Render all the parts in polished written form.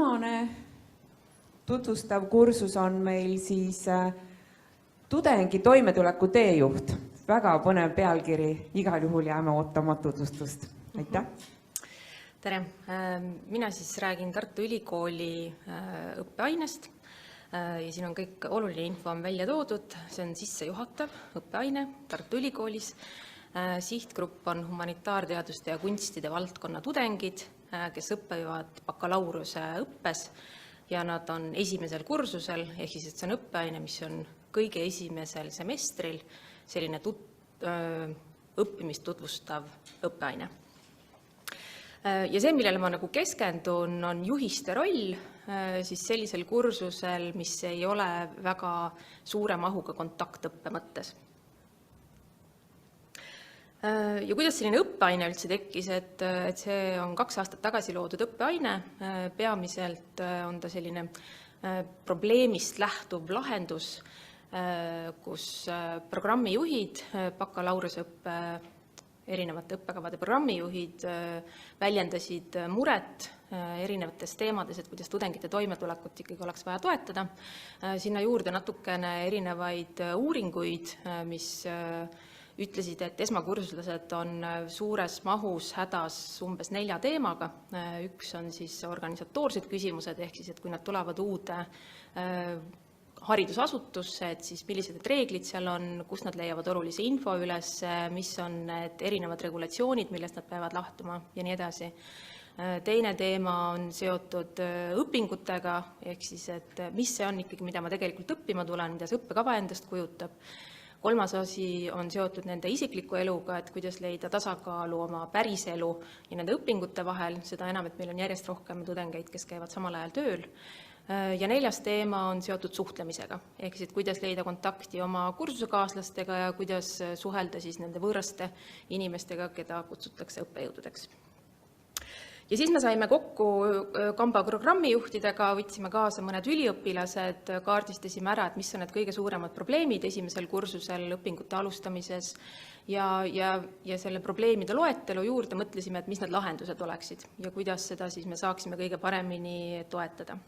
viimane tutvustav kursus on meil siis tudengi toimetuleku teejuht. Väga põnev pealkiri, igal juhul jääme ootama tutvustust. Aitäh! Tere! Mina siis räägin Tartu Ülikooli õppeainest ja siin on kõik oluline info on välja toodud. See on sissejuhatav õppeaine Tartu Ülikoolis. Sihtgrupp on humanitaarteaduste ja kunstide valdkonna tudengid, kes õppivad bakalaureuse õppes ja nad on esimesel kursusel, ehk siis see on õppeaine, mis on kõige esimesel semestril selline õppimist tutvustav õppeaine. Ja see, millele ma keskendun, on juhiste roll siis sellisel kursusel, mis ei ole väga suure mahuga kontaktõppe mõttes. Ja kuidas selline õppeaine üldse tekkis, et see on 2 aastat tagasi loodud õppeaine. Peamiselt on ta selline probleemist lähtuv lahendus, kus programmijuhid, bakalaureusõppe erinevate õppekavade programmijuhid väljendasid muret erinevates teemades, et kuidas tudengite toimetulekut ikkagi oleks vaja toetada. Sinna juurde natukene erinevaid uuringuid, mis ütlesid, et esmakursuslased on suures mahus hädas umbes 4 teemaga. Üks on siis organisatoorsed küsimused, ehk siis, et kui nad tulevad uude haridusasutusse, et siis millised reeglid seal on, kus nad leiavad olulise info üles, mis on need erinevad regulatsioonid, millest nad peavad lahtuma ja nii edasi. Teine teema on seotud õpingutega, ehk siis, et mis see on ikkagi, mida ma tegelikult õppima tulen, mida see õppekava endast kujutab. Kolmas asi on seotud nende isikliku eluga, et kuidas leida tasakaalu oma päriselu ja nende õpingute vahel, seda enam, et meil on järjest rohkem tudengeid, kes käivad samal ajal tööl. Ja 4. teema on seotud suhtlemisega, ehk siis, kuidas leida kontakti oma kursusekaaslastega ja kuidas suhelda siis nende võõraste inimestega, keda kutsutakse õppejõududeks. Ja siis me saime kokku kamba programmijuhtidega, võtsime kaasa mõned üliõpilased, kaardistasime ära, et mis on need kõige suuremad probleemid esimesel kursusel õpingute alustamises ja selle probleemide loetelu juurde mõtlesime, et mis need lahendused oleksid ja kuidas seda siis me saaksime kõige paremini toetada.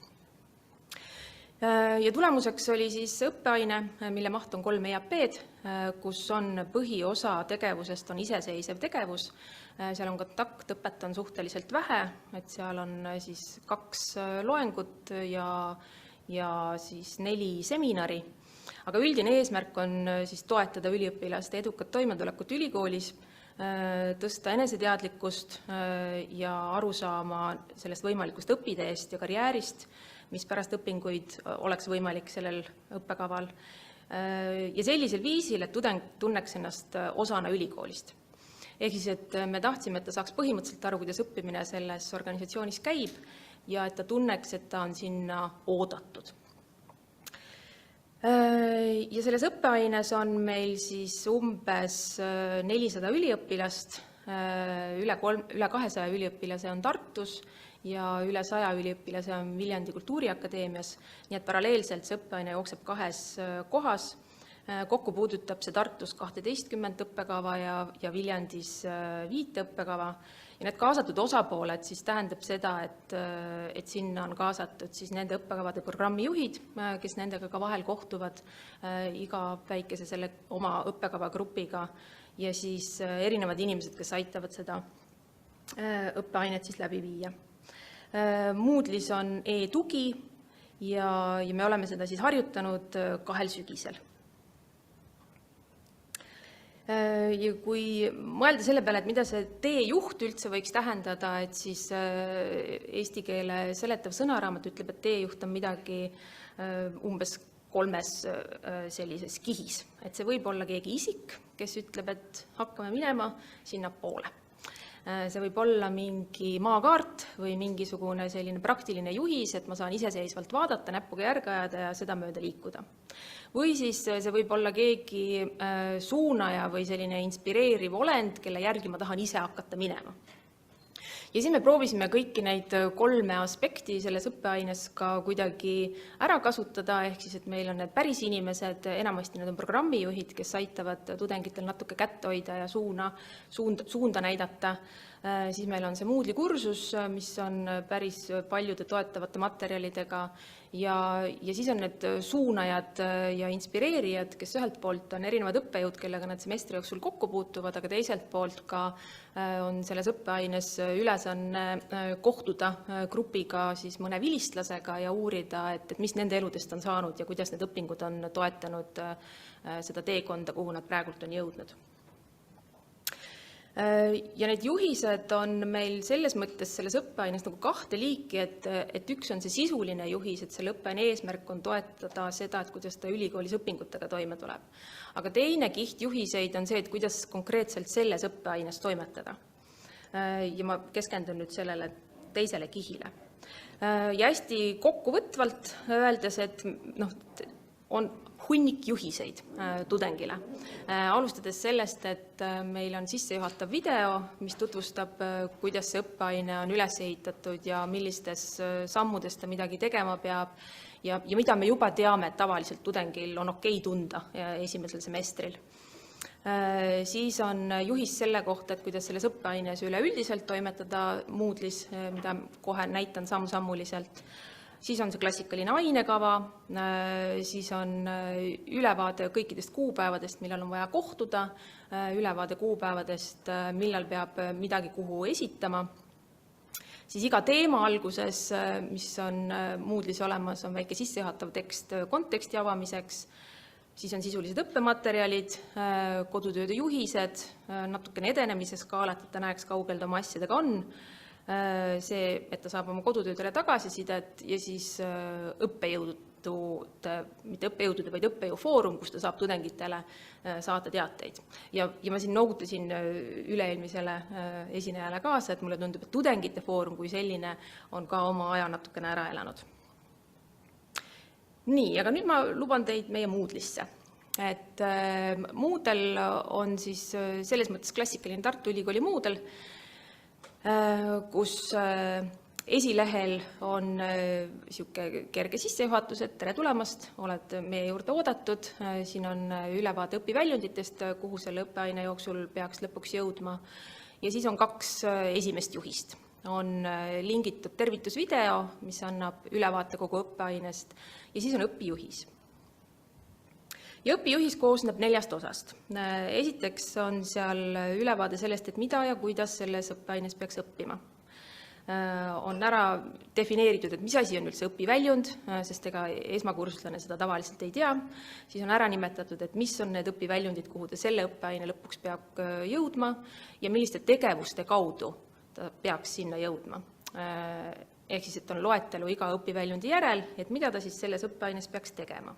Ja tulemuseks oli siis õppeaine, mille maht on 3 EAP-d, kus on põhiosa tegevusest on iseseisev tegevus. Seal on kontaktõpet on suhteliselt vähe, et seal on siis 2 loengut ja siis 4 seminari. Aga üldine eesmärk on siis toetada üliõpilaste edukat toimetulekut ülikoolis, tõsta eneseteadlikkust ja aru saama sellest võimalikust õpiteest ja karjäärist, mis pärast õpinguid oleks võimalik sellel õppekaval. Ja sellisel viisil, et tudeng tunneks ennast osana ülikoolist. Ehk siis, et me tahtsime, et ta saaks põhimõtteliselt aru, kuidas õppimine selles organisatsioonis käib ja et ta tunneks, et ta on sinna oodatud. Ja selles õppeaines on meil siis umbes 400 üliõpilast, üle 200 üliõpilase on Tartus ja üle 100 üliõpilase on Viljandi Kultuuriakadeemias, nii et paralleelselt see õppeaine jookseb 2 kohas. Kokku puudutab see Tartus 12 õppekava ja Viljandis 5 õppekava. Ja need kaasatud osapooled siis tähendab seda, et sinna on kaasatud siis nende õppekavade programmijuhid, kes nendega ka vahel kohtuvad iga väikese selle oma õppekava grupiga ja siis erinevad inimesed, kes aitavad seda õppeainet siis läbi viia. Moodle'is on e-tugi ja me oleme seda siis harjutanud 2 sügisel. Ja kui mõelda selle peale, et mida see teejuht üldse võiks tähendada, et siis eesti keele seletav sõnaraamat ütleb, et teejuht on midagi umbes 3 sellises kihis. Et see võib olla keegi isik, kes ütleb, et hakkame minema sinna poole. See võib olla mingi maakaart või mingisugune selline praktiline juhis, et ma saan iseseisvalt vaadata, näppuga järge ajada ja seda mööda liikuda. Või siis see võib olla keegi suunaja või selline inspireeriv olend, kelle järgi ma tahan ise hakata minema. Ja siis me proovisime kõiki neid 3 aspekti selles õppeaines ka kuidagi ära kasutada, ehk siis, et meil on need päris inimesed, enamasti need on programmijuhid, kes aitavad tudengitel natuke kätt hoida ja suunda näidata. Siis meil on see Moodle'i kursus, mis on päris paljude toetavate materjalidega ja siis on need suunajad ja inspireerijad, kes ühelt poolt on erinevad õppejõud, kellega nad semestri jooksul kokku puutuvad, aga teiselt poolt ka on selles õppeaines ülesanne kohtuda grupiga siis mõne vilistlasega ja uurida, et mis nende eludest on saanud ja kuidas need õpingud on toetanud seda teekonda, kuhu nad praegult on jõudnud. Ja need juhised on meil selles mõttes selles õppeaines nagu kahte liiki, et üks on see sisuline juhis, et selle õppeaine eesmärk on toetada seda, et kuidas ta ülikoolis õpingutega toime tuleb. Aga teine kiht juhiseid on see, et kuidas konkreetselt selles õppeaines toimetada. Ja ma keskendun nüüd sellele teisele kihile. Ja hästi kokkuvõtvalt öeldes, et on hunnik juhiseid tudengile. Alustades sellest, et meil on sissejuhatav video, mis tutvustab, kuidas see õppeaine on üles ehitatud ja millistes sammudes ta midagi tegema peab ja mida me juba teame, et tavaliselt tudengil on okei tunda esimesel semestril. Siis on juhis selle kohta, et kuidas selles õppeaines üleüldiselt toimetada Moodle'is, mida kohe näitan samm-sammuliselt. Siis on see klassikaline ainekava, siis on ülevaade kõikidest kuupäevadest, millal on vaja kohtuda, ülevaade kuupäevadest, millal peab midagi kuhu esitama. Siis iga teema alguses, mis on Moodle'is olemas, on väike sissejuhatav tekst konteksti avamiseks, siis on sisulised õppematerjalid, kodutööde juhised, natukene edenemise skaalat, et ta näeks, kaugel ta oma asjadega on, see, et ta saab oma kodutöödele tagasisidet ja siis õppejõudude, mitte õppejõudude, vaid õppejõufoorum, kus ta saab tudengitele saata teateid. Ja ma siin noogutasin üle-eelmisele esinejale kaasa, et mulle tundub, et tudengite foorum kui selline on ka oma aja natukene ära elanud. Nii, aga nüüd ma luban teid meie Moodle'isse. Et Moodle on siis selles mõttes klassikaline Tartu Ülikooli Moodle, kus esilehel on sihuke kerge sissejuhatus, et tere tulemast, oled meie juurde oodatud. Siin on ülevaade õpiväljunditest, kuhu selle õppeaine jooksul peaks lõpuks jõudma. Ja siis on 2 esimest juhist. On lingitud tervitusvideo, mis annab ülevaate kogu õppeainest ja siis on õpijuhis. Ja õpijuhis koosneb 4 osast. Esiteks on seal ülevaade sellest, et mida ja kuidas selles õppeaines peaks õppima. On ära defineeritud, et mis asi on üldse õpiväljund, sest ega esmakursuslane seda tavaliselt ei tea. Siis on ära nimetatud, et mis on need õpiväljundid, kuhu ta selle õppeaine lõpuks peab jõudma ja milliste tegevuste kaudu ta peaks sinna jõudma. Ehk siis, et on loetelu iga õpiväljundi järel, et mida ta siis selles õppeaines peaks tegema.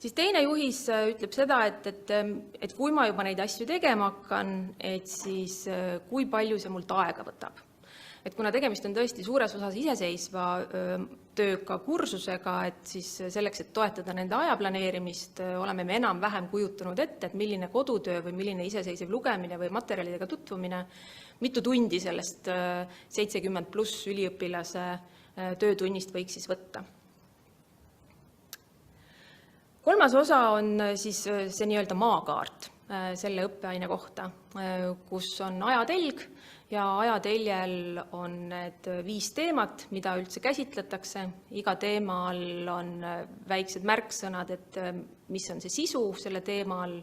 Siis teine juhis ütleb seda, et kui ma juba neid asju tegema hakkan, et siis kui palju see mult aega võtab. Et kuna tegemist on tõesti suures osas iseseisva tööga kursusega, et siis selleks, et toetada nende ajaplaneerimist, oleme me enam-vähem kujutanud ette, et milline kodutöö või milline iseseisev lugemine või materjalidega tutvumine, mitu tundi sellest 70+ üliõpilase töötunnist võiks siis võtta. Kolmas osa on siis see nii-öelda maakaart selle õppeaine kohta, kus on ajatelg ja ajateljel on need 5 teemat, mida üldse käsitletakse. Iga teema all on väiksed märksõnad, et mis on see sisu selle teema all.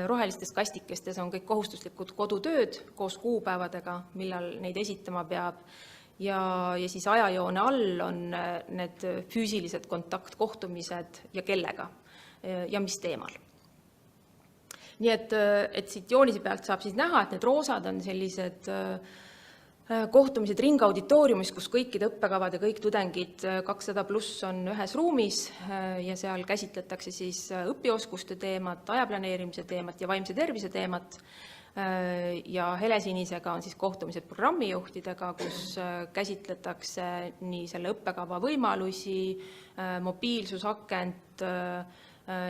Rohelistes kastikestes on kõik kohustuslikud kodutööd koos kuupäevadega, millal neid esitama peab. Ja siis ajajoone all on need füüsilised kontaktkohtumised ja kellega ja mis teemal. Nii et siit joonise pealt saab siis näha, et need roosad on sellised kohtumised ringauditooriumis, kus kõikide õppekavad ja kõik tudengid 200+ on ühes ruumis ja seal käsitletakse siis õpioskuste teemat, ajaplaneerimise teemat ja vaimse tervise teemat. Ja helesinisega on siis kohtumised programmijuhtidega, kus käsitletakse nii selle õppekava võimalusi, mobiilsusakent,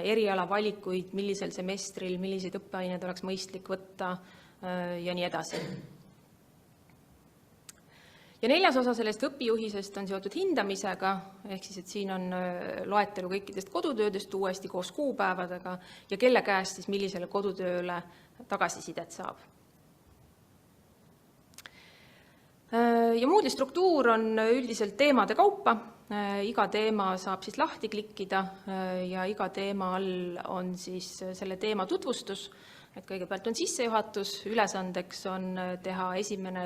erialavalikuid, millisel semestril, milliseid õppeaineid oleks mõistlik võtta ja nii edasi. Ja 4. osa sellest õpijuhisest on seotud hindamisega, ehk siis, et siin on loetelu kõikidest kodutöödest uuesti koos kuupäevadega ja kelle käest siis millisele kodutööle tagasisidet saab. Ja Moodle'i struktuur on üldiselt teemade kaupa. Iga teema saab siis lahti klikkida ja iga teema all on siis selle teema tutvustus. Et kõigepealt on sissejuhatus, ülesandeks on teha esimene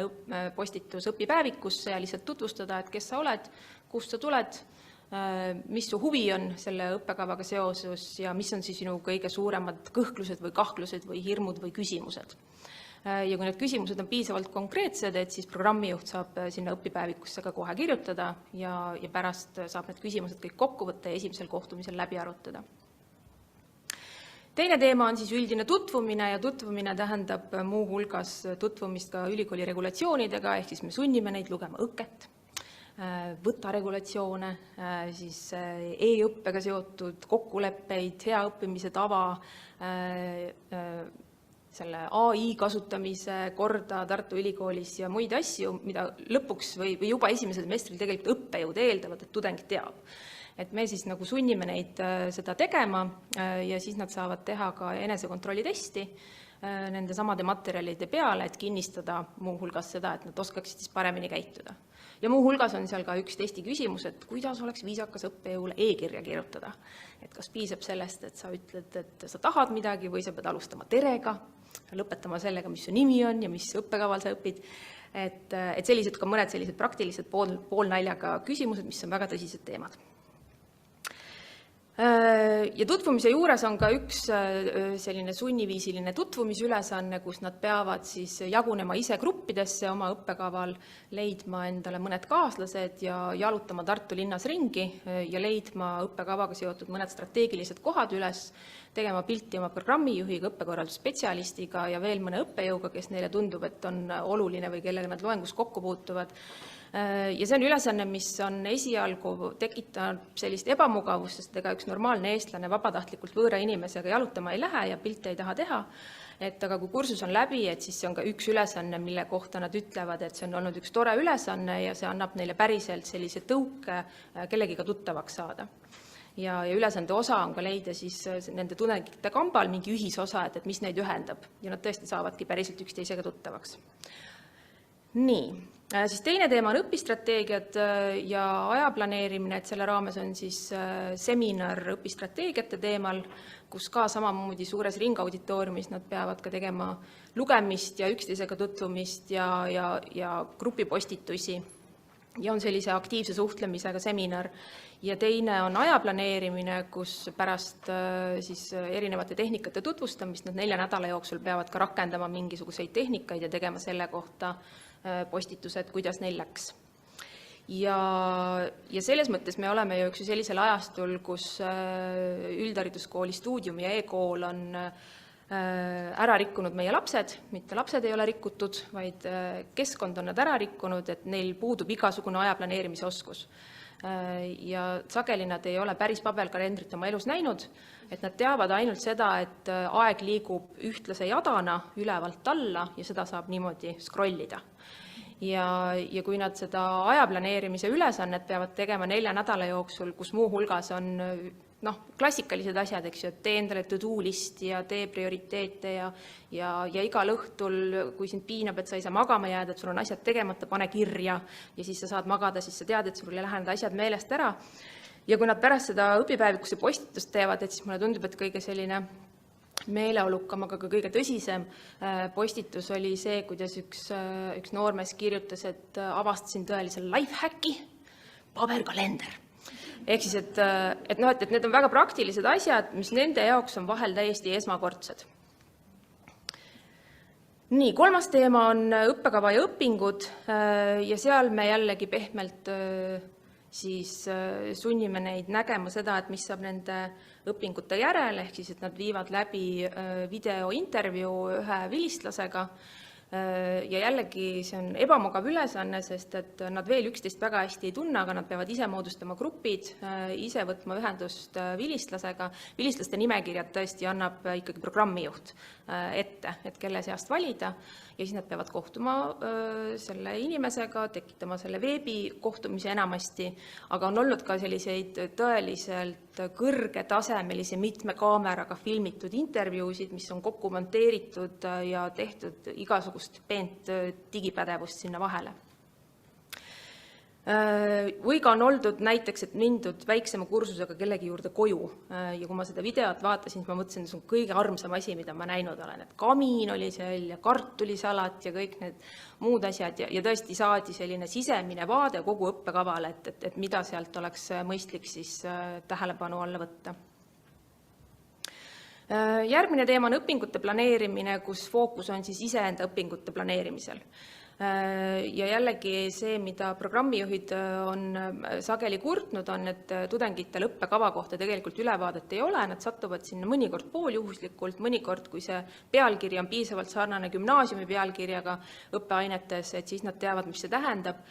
postitus õpipäevikusse ja lihtsalt tutvustada, et kes sa oled, kust sa tuled, mis su huvi on selle õppekavaga seoses ja mis on siis sinu kõige suuremad kõhklused või kahklused või hirmud või küsimused. Ja kui need küsimused on piisavalt konkreetsed, et siis programmijuht saab sinna õpipäevikusse ka kohe kirjutada ja pärast saab need küsimused kõik kokku võtta ja esimesel kohtumisel läbi arutada. Teine teema on siis üldine tutvumine ja tutvumine tähendab muu hulgas tutvumist ka ülikooli regulatsioonidega, ehk siis me sunnime neid lugema õket, võtta regulatsioone, siis e-õppega seotud kokkuleppeid, hea õppimise tava, selle AI kasutamise korda Tartu Ülikoolis ja muid asju, mida lõpuks või juba esimesel semestril tegelikult õppejõud eeldavad, et tudeng teab. Et me siis nagu sunnime neid seda tegema ja siis nad saavad teha ka enesekontrolli testi nende samade materjalide peale, et kinnistada muu hulgas seda, et nad oskaksid siis paremini käituda. Ja muu hulgas on seal ka üks testi küsimus, et kuidas oleks viisakas õppejõule e-kirja kirjutada. Et kas piisab sellest, et sa ütled, et sa tahad midagi või sa pead alustama terega, lõpetama sellega, mis su nimi on ja mis õppekaval sa õpid. Et sellised ka mõned sellised praktilised poolnaljaga küsimused, mis on väga tõsised teemad. Ja tutvumise juures on ka üks selline sunniviisiline tutvumisülesanne, kus nad peavad siis jagunema ise gruppidesse oma õppekaval, leidma endale mõned kaaslased ja jalutama Tartu linnas ringi ja leidma õppekavaga seotud mõned strateegilised kohad üles, tegema pilti oma programmijuhiga, õppekorraldusspetsialistiga ja veel mõne õppejõuga, kes neile tundub, et on oluline või kellega nad loengus kokku puutuvad. Ja see on ülesanne, mis on esialgu tekitanud sellist ebamugavust, sest ega üks normaalne eestlane vabatahtlikult võõra inimesega jalutama ei lähe ja pilte ei taha teha. Aga kui kursus on läbi, et siis see on ka üks ülesanne, mille kohta nad ütlevad, et see on olnud üks tore ülesanne ja see annab neile päriselt sellise tõuke kellegiga tuttavaks saada. Ja ülesande osa on ka leida siis nende tudengite kambal mingi ühisosa, et mis neid ühendab ja nad tõesti saavadki päriselt üksteisega tuttavaks. Nii, siis teine teema on õpistrateegiad ja ajaplaneerimine, et selle raames on siis seminar õpistrateegiate teemal, kus ka samamoodi suures ringauditooriumis nad peavad ka tegema lugemist ja üksteisega tutvumist ja grupipostitusi. Ja on sellise aktiivse suhtlemisega seminar. Ja teine on ajaplaneerimine, kus pärast siis erinevate tehnikate tutvustamist nad 4 nädala jooksul peavad ka rakendama mingisuguseid tehnikaid ja tegema selle kohta postitused, kuidas neil läks. Ja selles mõttes me oleme ju üks sellisel ajastul, kus üldhariduskooli Stuudium ja e-kool on ära rikkunud meie lapsed, mitte lapsed ei ole rikutud, vaid keskkond on nad ära rikkunud, et neil puudub igasugune ajaplaneerimise oskus. Ja sageli nad ei ole päris paberkalendrit oma elus näinud, et nad teavad ainult seda, et aeg liigub ühtlase jadana ülevalt alla ja seda saab niimoodi scrollida. Ja kui nad seda ajaplaneerimise ülesannet peavad tegema 4 nädala jooksul, kus muu hulgas on klassikalised asjad, eks ju, et tee endale to-do list ja tee prioriteete ja igal õhtul, kui sind piinab, et sa ei saa magama jääda, et sul on asjad tegemata, pane kirja ja siis sa saad magada, siis sa tead, et sul ei lähe need asjad meelest ära. Ja kui nad pärast seda õpipäevikusse postitust teevad, et siis mulle tundub, et kõige selline meeleolukam, aga ka kõige tõsisem postitus oli see, kuidas üks noormees kirjutas, et avastasin tõelise lifehacki, paberkalender. Ehk siis, et need on väga praktilised asjad, mis nende jaoks on vahel täiesti esmakordsed. Nii, 3. teema on õppekava ja õpingud ja seal me jällegi pehmelt siis sunnime neid nägema seda, et mis saab nende õpingute järel, ehk siis, et nad viivad läbi videointervjuu ühe vilistlasega. Ja jällegi see on ebamugav ülesanne, sest et nad veel üksteist väga hästi ei tunne, aga nad peavad ise moodustama grupid, ise võtma ühendust vilistlasega. Vilistlaste nimekirjad tõesti annab ikkagi programmijuht ette, et kelle seast valida ja siis nad peavad kohtuma selle inimesega, tekitama selle veebikohtumise enamasti, aga on olnud ka selliseid tõeliselt kõrgetasemelisi mitme kaameraga filmitud intervjuusid, mis on kokku monteeritud ja tehtud igasugust peent digipädevust sinna vahele. Või ka on oldud näiteks, et mindud väiksema kursusega kellegi juurde koju ja kui ma seda videot vaatasin, siis ma mõtlesin, et see on kõige armsam asi, mida ma näinud olen, et kamiin oli seal ja kartulisalat ja kõik need muud asjad ja tõesti saadi selline sisemine vaade kogu õppekavale, et mida sealt oleks mõistlik siis tähelepanu alla võtta. Järgmine teema on õpingute planeerimine, kus fookus on siis iseenda õpingute planeerimisel. Ja jällegi see, mida programmijuhid on sageli kurtnud, on, et tudengitel õppekava kohta tegelikult ülevaadet ei ole, nad satuvad sinna mõnikord pooljuhuslikult, mõnikord, kui see pealkiri on piisavalt sarnane gümnaasiumi pealkirjaga õppeainetes, et siis nad teavad, mis see tähendab.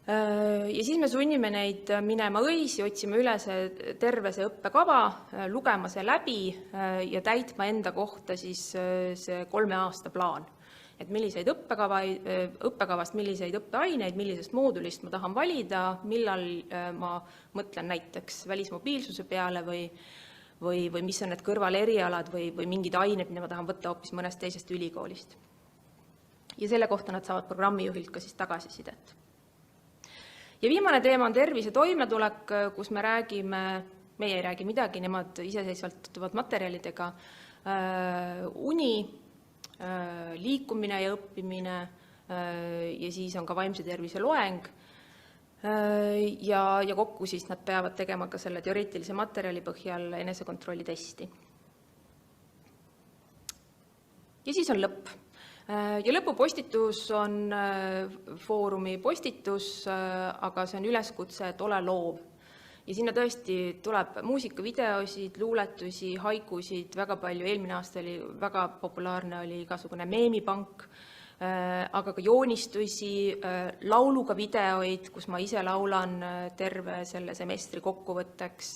Ja siis me sunnime neid minema õisi, otsima üles terve see õppekava, lugema see läbi ja täitma enda kohta siis see 3 aasta plaan. Et milliseid õppekavast, milliseid õppeaineid, millisest moodulist ma tahan valida, millal ma mõtlen näiteks välismobiilsuse peale või mis on need kõrvalerialad või mingid ained, mida ma tahan võtta hoopis mõnest teisest ülikoolist. Ja selle kohta nad saavad programmijuhilt ka siis tagasisidet. Ja viimane teema on tervis ja toimetulek, kus me ei räägi midagi, nemad iseseisvalt tutvuvad materjalidega, uni, liikumine ja õppimine ja siis on ka vaimse tervise loeng ja kokku siis nad peavad tegema ka selle teoreetilise materjali põhjal enesekontrolli testi. Ja siis on lõpp. Ja lõpupostitus on foorumi postitus, aga see on üleskutse, et ole loov. Ja sinna tõesti tuleb muusikavideosid, luuletusi, haikusid, väga palju. Eelmine aasta oli väga populaarne, oli igasugune meemipank, aga ka joonistusi, lauluga videoid, kus ma ise laulan terve selle semestri kokkuvõtteks.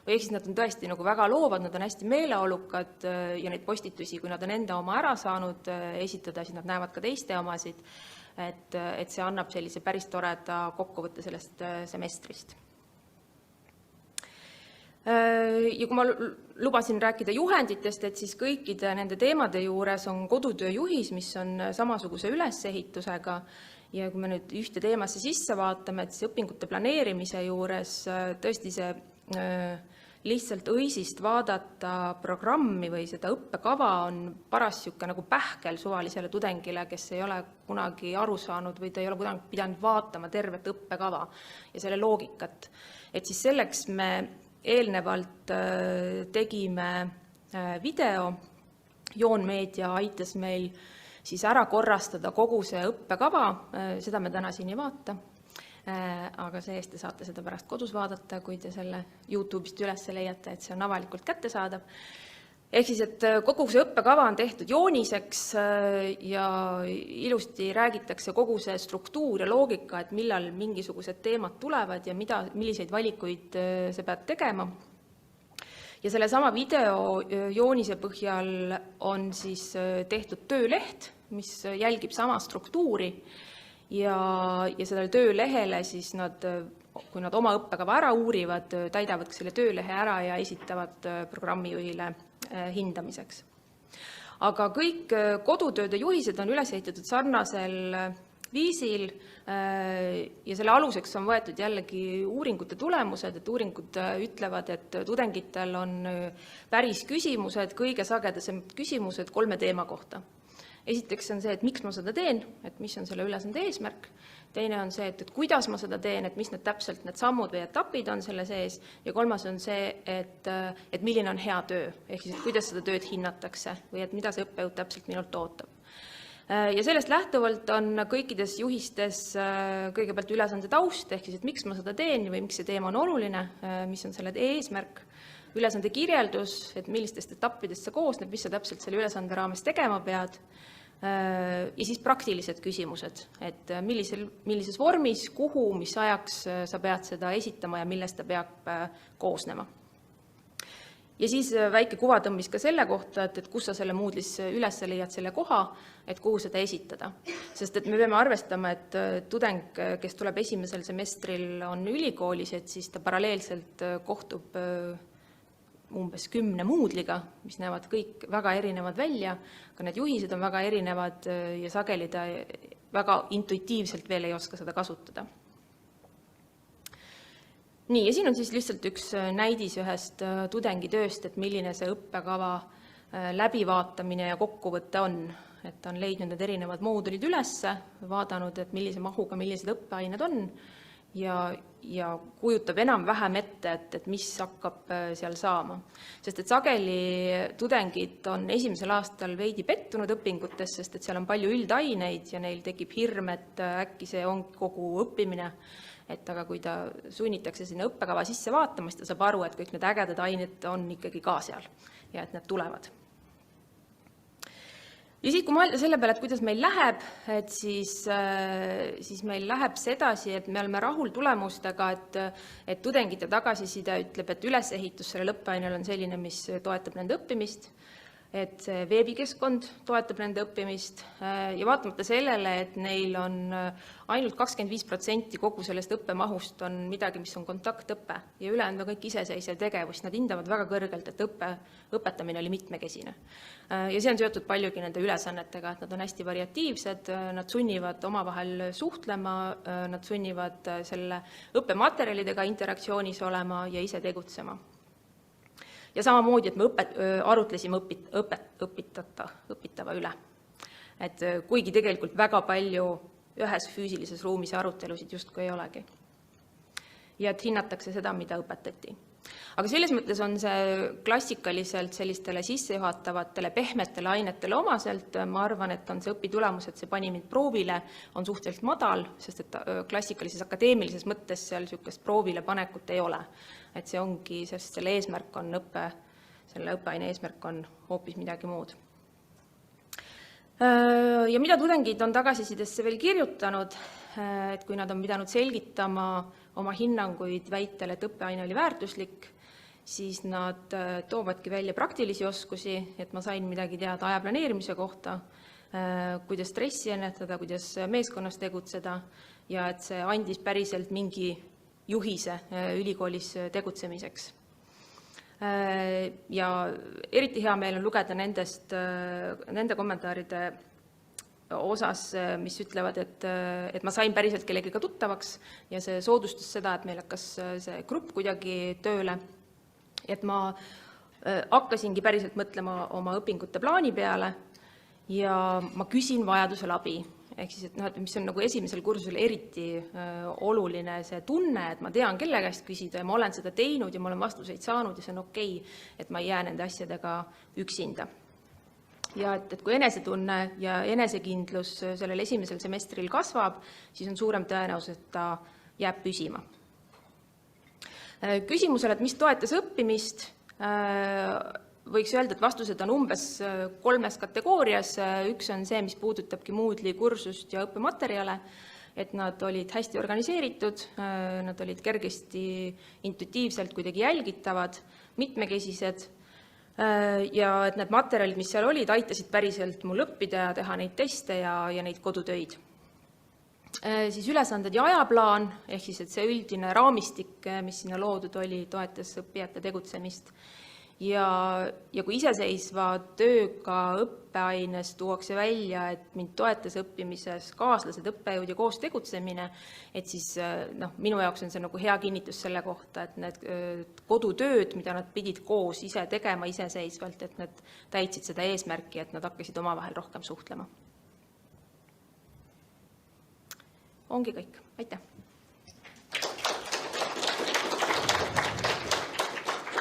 Või siis nad on tõesti nagu väga loovad, nad on hästi meeleolukad ja neid postitusi, kui nad on enda oma ära saanud esitada, siis nad näevad ka teiste omasid, et see annab sellise päris toreda kokkuvõtte sellest semestrist. Ja kui ma lubasin rääkida juhenditest, et siis kõikide nende teemade juures on kodutöö juhis, mis on samasuguse ülesehitusega ja kui me nüüd ühte teemasse sisse vaatame, et siis õpingute planeerimise juures tõesti see lihtsalt õisist vaadata programmi või seda õppekava on paras siuke nagu pähkel suvalisele tudengile, kes ei ole kunagi aru saanud või ta ei ole kunagi pidanud vaatama tervet õppekava ja selle loogikat. Et siis selleks me eelnevalt tegime video, Joonmeedia aitas meil siis ära korrastada kogu see õppekava, seda me täna siin ei vaata, aga see-eest te saate seda pärast kodus vaadata, kui te selle YouTube'ist üles leiate, et see on avalikult kättesaadav. Ehk siis, et kogu see õppekava on tehtud jooniseks ja ilusti räägitakse kogu see struktuur ja loogika, et millal mingisugused teemad tulevad ja milliseid valikuid sa pead tegema. Ja selle sama video joonise põhjal on siis tehtud tööleht, mis jälgib sama struktuuri ja sellele töölehele siis kui nad oma õppekava ära uurivad, täidavad selle töölehe ära ja esitavad programmijuhile hindamiseks. Aga kõik kodutööde juhised on üles ehitatud sarnasel viisil ja selle aluseks on võetud jällegi uuringute tulemused, et uuringud ütlevad, et tudengitel on päris küsimused, kõige sagedasemad küsimused 3 teema kohta. Esiteks on see, et miks ma seda teen, et mis on selle ülesande eesmärk. Teine on see, et kuidas ma seda teen, et mis täpselt need sammud või etapid on selle sees. Ja 3. on see, et milline on hea töö, ehk siis, et kuidas seda tööd hinnatakse või et mida see õppejõud täpselt minult ootab. Ja sellest lähtuvalt on kõikides juhistes kõigepealt ülesande taust, ehk siis, et miks ma seda teen või miks see teema on oluline, mis on selle eesmärk. Ülesande kirjeldus, et millistest etappidest see koosneb, mis sa täpselt selle ülesande raames tegema pead. Ja siis praktilised küsimused, et millises vormis, kuhu, mis ajaks sa pead seda esitama ja millest ta peab koosnema. Ja siis väike kuvatõmbis ka selle kohta, et kus sa selle Moodle'is üles leiad selle koha, et kuhu seda esitada. Sest et me peame arvestama, et tudeng, kes tuleb esimesel semestril on ülikoolis, et siis ta paralleelselt kohtub umbes 10 Moodle'iga, mis näevad kõik väga erinevad välja, aga need juhised on väga erinevad ja sageli ta väga intuitiivselt veel ei oska seda kasutada. Nii, ja siin on siis lihtsalt üks näidis ühest tudengitööst, et milline see õppekava läbivaatamine ja kokkuvõte on. Et on leidnud need erinevad moodulid ülesse, vaadanud, et millise mahuga, millised õppeained on ja kujutab enam-vähem ette, et mis hakkab seal saama. Sest et sageli tudengid on esimesel aastal veidi pettunud õpingutes, sest et seal on palju üldaineid ja neil tekib hirm, et äkki see on kogu õppimine. Et aga kui ta sunnitakse sinna õppekava sisse vaatama, siis ta saab aru, et kõik need ägedad ained on ikkagi ka seal ja et need tulevad. Ja siis, kui mõelda selle peale, et kuidas meil läheb, et siis meil läheb sedasi, et me oleme rahul tulemustega, et tudengite tagasiside ütleb, et ülesehitus selle õppeainel on selline, mis toetab nende õppimist, et see veebikeskkond toetab nende õppimist ja vaatamata sellele, et neil on ainult 25% kogu sellest õppemahust on midagi, mis on kontaktõppe ja ülejäänud on kõik iseseisev tegevus, nad hindavad väga kõrgelt, et õpetamine oli mitmekesine. Ja see on seotud paljugi nende ülesannetega, et nad on hästi variatiivsed, nad sunnivad omavahel suhtlema, nad sunnivad selle õppematerjalidega interaktsioonis olema ja ise tegutsema. Ja samamoodi, et me arutlesime õpitava üle. Et kuigi tegelikult väga palju ühes füüsilises ruumis arutelusid justkui ei olegi. Ja et hinnatakse seda, mida õpetati. Aga selles mõttes on see klassikaliselt sellistele sissejuhatavatele pehmetele ainetele omaselt. Ma arvan, et on see õpitulemus, et see pani mind proovile, on suhteliselt madal, sest et klassikalises akadeemilises mõttes seal niisugust proovile panekut ei ole. Et see ongi, sest selle eesmärk on selle õppeaine eesmärk on hoopis midagi muud. Ja mida tudengid on tagasisidesse veel kirjutanud, et kui nad on pidanud selgitama oma hinnanguid väitele, et õppeaine oli väärtuslik, siis nad toovadki välja praktilisi oskusi, et ma sain midagi teada aja planeerimise kohta, kuidas stressi ennetada, kuidas meeskonnas tegutseda ja et see andis päriselt mingi juhise ülikoolis tegutsemiseks. Ja eriti hea meel on lugeda nende kommentaaride osas, mis ütlevad, et ma sain päriselt kellegiga tuttavaks ja see soodustas seda, et meil hakkas see grupp kuidagi tööle. Et ma hakkasingi päriselt mõtlema oma õpingute plaani peale ja ma küsin vajadusel abi. Ehk siis, et mis on nagu esimesel kursusel eriti oluline see tunne, et ma tean, kelle käest küsida ja ma olen seda teinud ja ma olen vastuseid saanud ja see on okei, et ma ei jää nende asjadega üksinda. Ja et kui enesetunne ja enesekindlus sellel esimesel semestril kasvab, siis on suurem tõenäosus, et ta jääb püsima. Küsimusele, et mis toetas õppimist, võiks öelda, et vastused on umbes 3 kategoorias. Üks on see, mis puudutabki Moodle'i kursust ja õppematerjale, et nad olid hästi organiseeritud, nad olid kergesti intuitiivselt kuidagi jälgitavad, mitmekesised ja et need materjalid, mis seal olid, aitasid päriselt mul õppida ja teha neid teste ja neid kodutöid. Siis ülesanded ja ajaplaan, ehk siis, et see üldine raamistik, mis sinna loodud oli, toetas õppijate tegutsemist. Ja kui iseseisva tööga õppeaines tuuakse välja, et mind toetas õppimises kaaslased, õppejõud ja koos tegutsemine, et siis minu jaoks on see nagu hea kinnitus selle kohta, et need kodutööd, mida nad pidid koos ise tegema iseseisvalt, et nad täitsid seda eesmärki, et nad hakkasid omavahel rohkem suhtlema. Ongi kõik. Aitäh!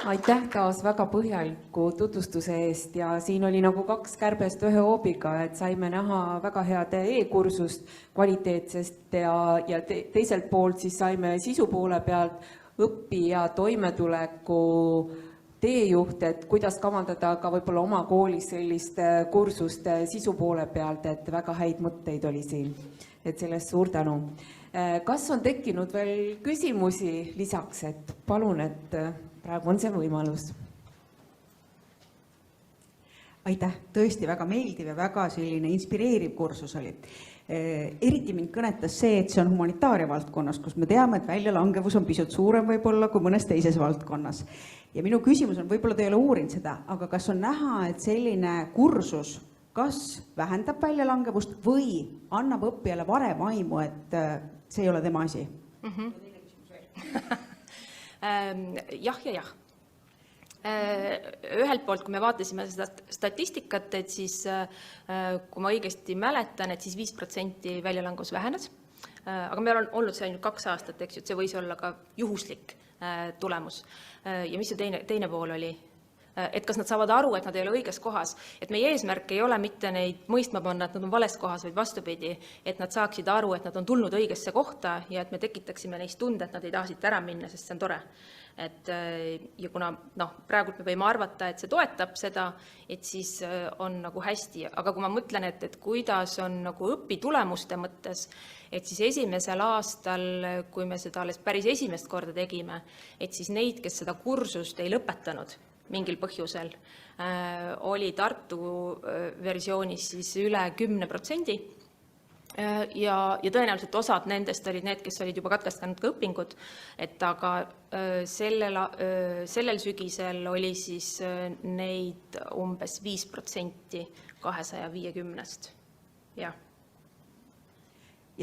Aitäh taas väga põhjaliku tutvustuse eest ja siin oli nagu 2 kärbest ühe hoobiga, et saime näha väga head e-kursust kvaliteetsest ja teiselt poolt siis saime sisu poole pealt õppija toimetuleku teejuht, et kuidas kavandada ka võib-olla oma koolis sellist kursust sisu poole pealt, et väga häid mõtteid oli siin, et sellest suur tänu. Kas on tekkinud veel küsimusi lisaks, et palun, et praegu on see võimalus. Aitäh, tõesti väga meeldiv ja väga selline inspireeriv kursus oli. Eriti mind kõnetas see, et see on humanitaaria valdkonnas, kus me teame, et väljalangevus on pisut suurem võib-olla kui mõnes teises valdkonnas. Ja minu küsimus on, võib-olla te ei ole uurinud seda, aga kas on näha, et selline kursus kas vähendab väljalangevust või annab õppijale varem aimu, et see ei ole tema asi? Jah ja jah. Ühelt poolt, kui me vaatasime seda statistikat, et siis, kui ma õigesti mäletan, et siis 5% väljalangus vähenes. Aga meil on olnud see ainult 2 aastat, eks ju, et see võis olla ka juhuslik tulemus. Ja mis see teine pool oli? Et kas nad saavad aru, et nad ei ole õiges kohas. Et meie eesmärk ei ole mitte neid mõistma panna, et nad on vales kohas, vaid vastupidi, et nad saaksid aru, et nad on tulnud õigesse kohta ja et me tekitaksime neist tunde, et nad ei taha siit ära minna, sest see on tore. Ja kuna praegult me võime arvata, et see toetab seda, et siis on nagu hästi. Aga kui ma mõtlen, et kuidas on nagu õpitulemuste mõttes, et siis esimesel aastal, kui me seda alles päris esimest korda tegime, et siis neid, kes seda kursust ei lõpetanud mingil põhjusel, oli Tartu versioonis siis üle 10%. Ja tõenäoliselt osad nendest olid need, kes olid juba katkestanud ka õpingud, et aga sellel sügisel oli siis neid umbes 5% 250-st. Ja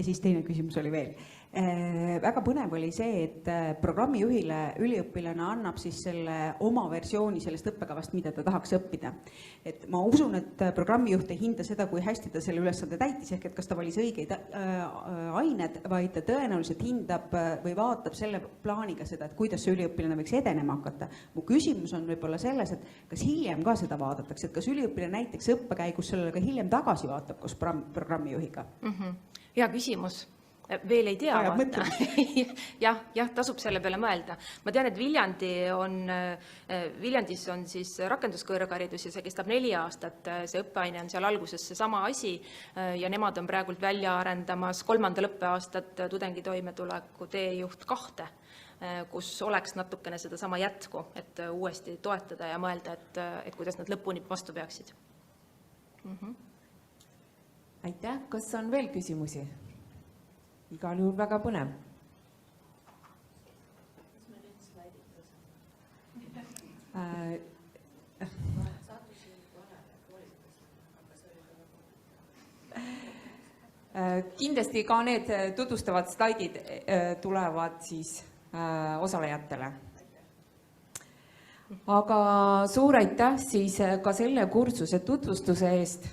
siis teine küsimus oli veel. Väga põnev oli see, et programmijuhile üliõpilane annab siis selle oma versiooni sellest õppekavast, mida ta tahaks õppida. Et ma usun, et programmijuht ei hinda seda, kui hästi ta selle ülesande täitis, ehk et kas ta valis õigeid ained, vaid ta tõenäoliselt hindab või vaatab selle plaaniga seda, et kuidas see üliõpilane võiks edenema hakata. Mu küsimus on võib-olla selles, et kas hiljem ka seda vaadatakse, et kas üliõpilane näiteks õppekäigus sellele ka hiljem tagasi vaatab koos programmijuhiga? Hea küsimus. Veel ei tea. jah, tasub selle peale mõelda. Ma tean, et Viljandis on siis rakenduskõrgharidus ja see kestab 4 aastat. See õppeaine on seal alguses see sama asi ja nemad on praegult välja arendamas 3. õppeaastat tudengi toimetuleku teejuht 2, kus oleks natukene seda sama jätku, et uuesti toetada ja mõelda, et kuidas nad lõpuni vastu peaksid. Aitäh, kas on veel küsimusi? Igal juhul väga põnev. Kindlasti ka need tutvustavad slaidid tulevad siis osalejatele. Aga suur aitäh siis ka selle kursuse tutvustuse eest.